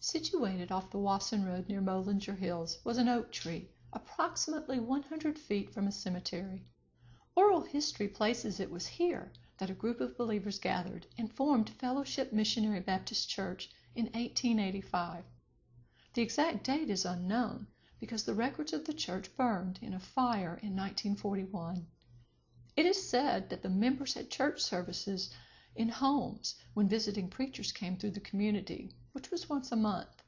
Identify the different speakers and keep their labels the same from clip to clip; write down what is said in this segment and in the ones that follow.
Speaker 1: Situated off the Wasson Road near Mollinger Hills was an oak tree, approximately 100 feet from a cemetery. Oral history places it was here that a group of believers gathered and formed Fellowship Missionary Baptist Church in 1885. The exact date is unknown because the records of the church burned in a fire in 1941. It is said that the members had church services in homes when visiting preachers came through the community, which was once a month.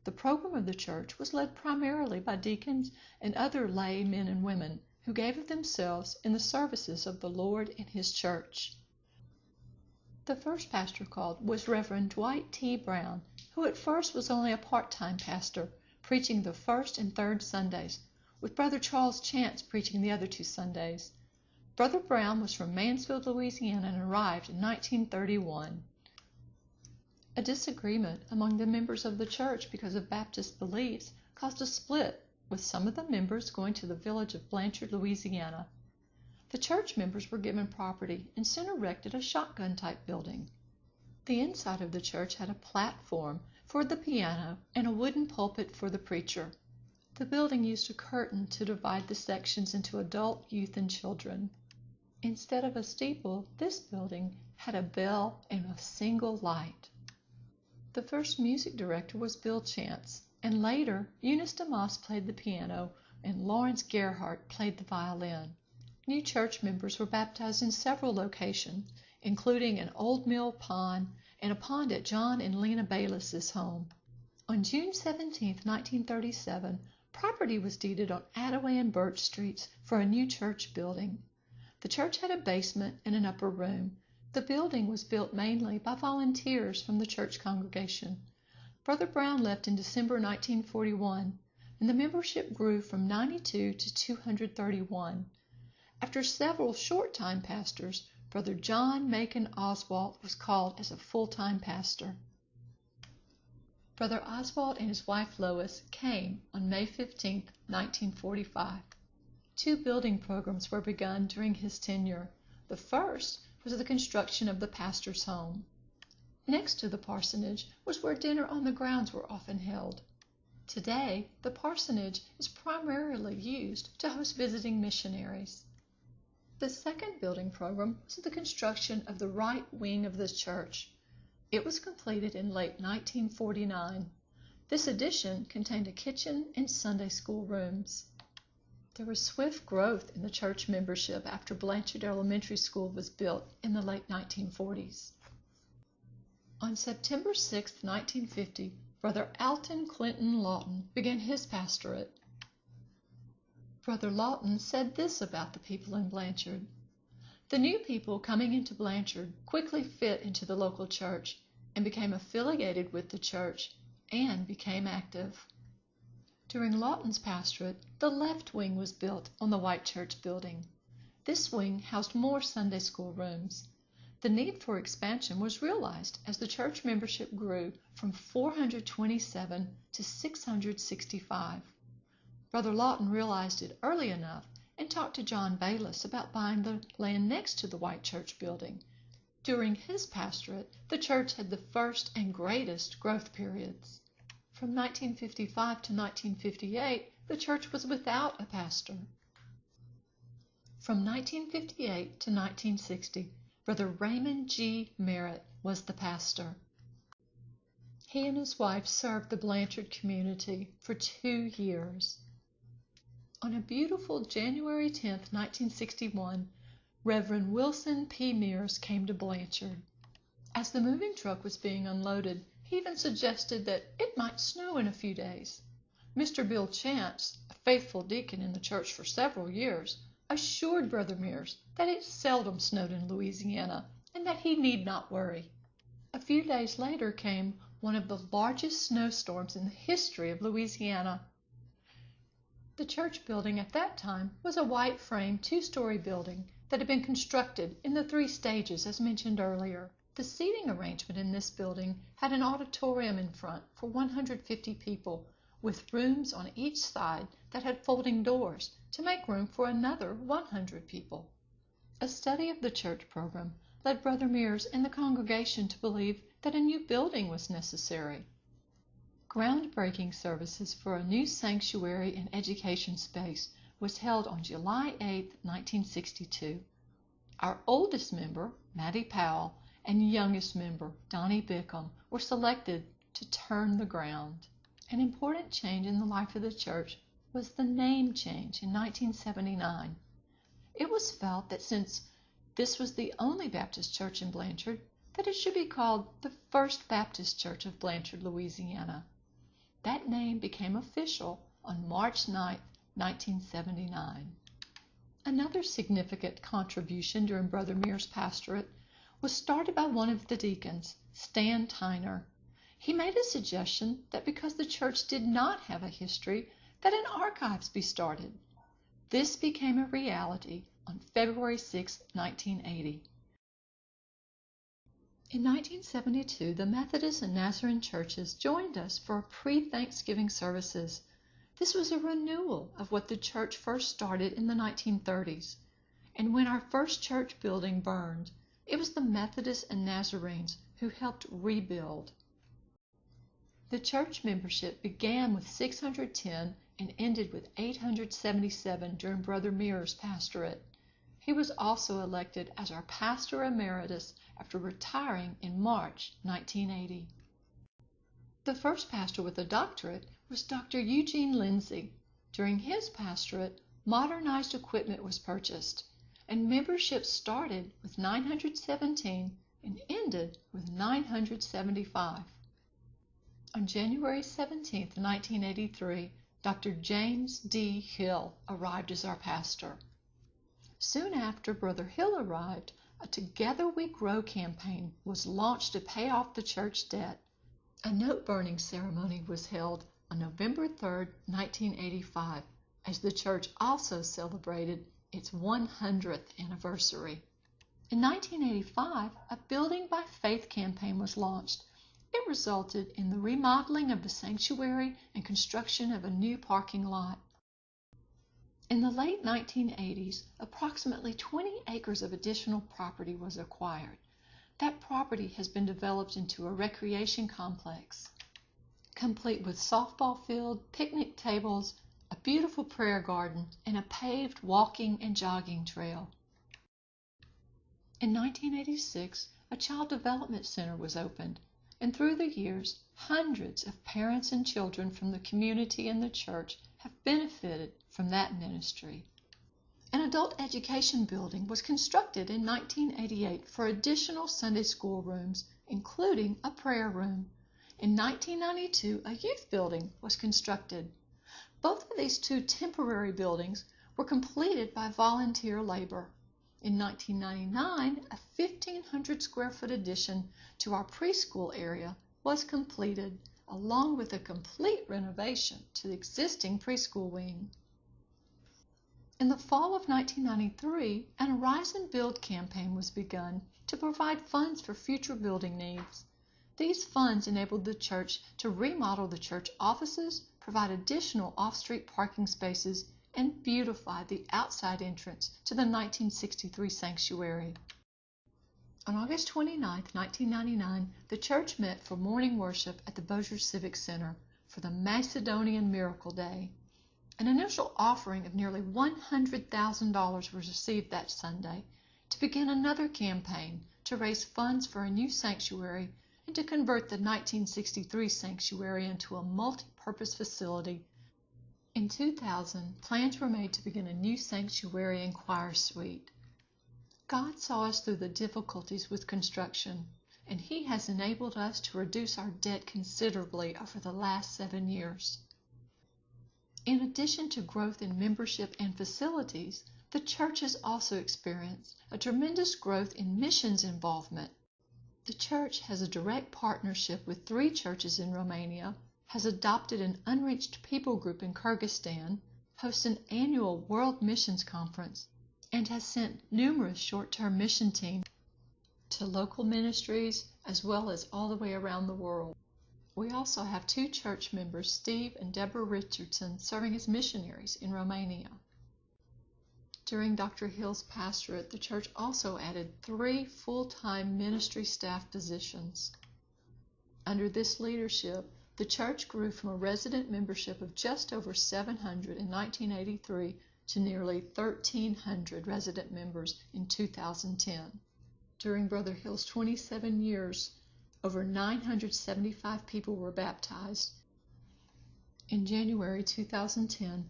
Speaker 1: The program of the church was led primarily by deacons and other lay men and women who gave of themselves in the services of the Lord in His church. The first pastor called was Reverend Dwight T. Brown, who at first was only a part-time pastor, preaching the first and third Sundays, with Brother Charles Chance preaching the other 2 Sundays. Brother Brown was from Mansfield, Louisiana, and arrived in 1931. A disagreement among the members of the church because of Baptist beliefs caused a split, with some of the members going to the village of Blanchard, Louisiana. The church members were given property and soon erected a shotgun-type building. The inside of the church had a platform for the piano and a wooden pulpit for the preacher. The building used a curtain to divide the sections into adult, youth, and children. Instead of a steeple, this building had a bell and a single light. The first music director was Bill Chance, and later Eunice DeMoss played the piano and Lawrence Gerhardt played the violin. New church members were baptized in several locations, including an old mill pond and a pond at John and Lena Bayless's home. On June 17, 1937, property was deeded on Attaway and Birch Streets for a new church building. The church had a basement and an upper room. The building was built mainly by volunteers from the church congregation. Brother Brown left in December 1941, and the membership grew from 92 to 231. After several short-time pastors, Brother John Macon Oswalt was called as a full-time pastor. Brother Oswalt and his wife Lois came on May 15, 1945. 2 building programs were begun during his tenure. The first was the construction of the pastor's home. Next to the parsonage was where dinner on the grounds were often held. Today, the parsonage is primarily used to host visiting missionaries. The second building program was the construction of the right wing of the church. It was completed in late 1949. This addition contained a kitchen and Sunday school rooms. There was swift growth in the church membership after Blanchard Elementary School was built in the late 1940s. On September 6, 1950, Brother Alton Clinton Lawton began his pastorate. Brother Lawton said this about the people in Blanchard. The new people coming into Blanchard quickly fit into the local church and became affiliated with the church and became active. During Lawton's pastorate, the left wing was built on the White Church building. This wing housed more Sunday school rooms. The need for expansion was realized as the church membership grew from 427 to 665. Brother Lawton realized it early enough and talked to John Bayless about buying the land next to the White Church building. During his pastorate, the church had the first and greatest growth periods. From 1955 to 1958, the church was without a pastor. From 1958 to 1960, Brother Raymond G. Merritt was the pastor. He and his wife served the Blanchard community for 2 years. On a beautiful January 10, 1961, Reverend Wilson P. Mears came to Blanchard. As the moving truck was being unloaded, he even suggested that it might snow in a few days. Mr. Bill Chance, a faithful deacon in the church for several years, assured Brother Mears that it seldom snowed in Louisiana and that he need not worry. A few days later came one of the largest snowstorms in the history of Louisiana. The church building at that time was a white frame 2-story building that had been constructed in the 3 stages as mentioned earlier. The seating arrangement in this building had an auditorium in front for 150 people, with rooms on each side that had folding doors to make room for another 100 people. A study of the church program led Brother Mears and the congregation to believe that a new building was necessary. Groundbreaking services for a new sanctuary and education space was held on July 8, 1962. Our oldest member, Maddie Powell, and youngest member, Donnie Bickham, were selected to turn the ground. An important change in the life of the church was the name change in 1979. It was felt that since this was the only Baptist church in Blanchard, that it should be called the First Baptist Church of Blanchard, Louisiana. That name became official on March 9, 1979. Another significant contribution during Brother Mears' pastorate was started by one of the deacons, Stan Tyner. He made a suggestion that because the church did not have a history, that an archives be started. This became a reality on February 6, 1980. In 1972, the Methodist and Nazarene churches joined us for pre-Thanksgiving services. This was a renewal of what the church first started in the 1930s. And when our first church building burned, it was the Methodists and Nazarenes who helped rebuild. The church membership began with 610 and ended with 877 during Brother Mears' pastorate. He was also elected as our pastor emeritus after retiring in March 1980. The first pastor with a doctorate was Dr. Eugene Lindsay. During his pastorate, modernized equipment was purchased, and membership started with 917 and ended with 975. On January 17, 1983, Dr. James D. Hill arrived as our pastor. Soon after Brother Hill arrived, a Together We Grow campaign was launched to pay off the church debt. A note-burning ceremony was held on November 3, 1985, as the church also celebrated its 100th anniversary. In 1985, a Building by Faith campaign was launched. It resulted in the remodeling of the sanctuary and construction of a new parking lot. In the late 1980s, approximately 20 acres of additional property was acquired. That property has been developed into a recreation complex, complete with softball field, picnic tables, a beautiful prayer garden, and a paved walking and jogging trail. In 1986, a Child Development Center was opened, and through the years, hundreds of parents and children from the community and the church have benefited from that ministry. An adult education building was constructed in 1988 for additional Sunday school rooms, including a prayer room. In 1992, a youth building was constructed. Both of these two temporary buildings were completed by volunteer labor. In 1999, a 1,500 square foot addition to our preschool area was completed, along with a complete renovation to the existing preschool wing. In the fall of 1993, an Arise and Build campaign was begun to provide funds for future building needs. These funds enabled the church to remodel the church offices, provide additional off-street parking spaces, and beautify the outside entrance to the 1963 sanctuary. On August 29, 1999, the church met for morning worship at the Bossier Civic Center for the Macedonian Miracle Day. An initial offering of nearly $100,000 was received that Sunday to begin another campaign to raise funds for a new sanctuary and to convert the 1963 sanctuary into a multi-purpose facility. In 2000, plans were made to begin a new sanctuary and choir suite. God saw us through the difficulties with construction, and He has enabled us to reduce our debt considerably over the last 7 years. In addition to growth in membership and facilities, the church has also experienced a tremendous growth in missions involvement. The church has a direct partnership with 3 churches in Romania, has adopted an unreached people group in Kyrgyzstan, hosts an annual World Missions Conference, and has sent numerous short-term mission teams to local ministries as well as all the way around the world. We also have 2 church members, Steve and Deborah Richardson, serving as missionaries in Romania. During Dr. Hill's pastorate, the church also added 3 full-time ministry staff positions. Under this leadership, The church grew from a resident membership of just over 700 in 1983 to nearly 1,300 resident members in 2010. During Brother Hill's 27 years, over 975 people were baptized. In January 2010,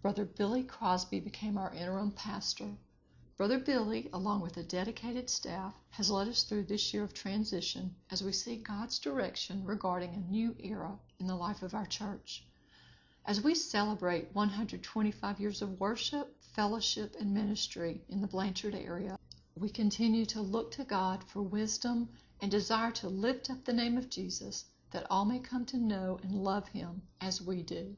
Speaker 1: Brother Billy Crosby became our interim pastor. Brother Billy, along with a dedicated staff, has led us through this year of transition as we seek God's direction regarding a new era in the life of our church. As we celebrate 125 years of worship, fellowship, and ministry in the Blanchard area, we continue to look to God for wisdom and desire to lift up the name of Jesus, that all may come to know and love Him as we do.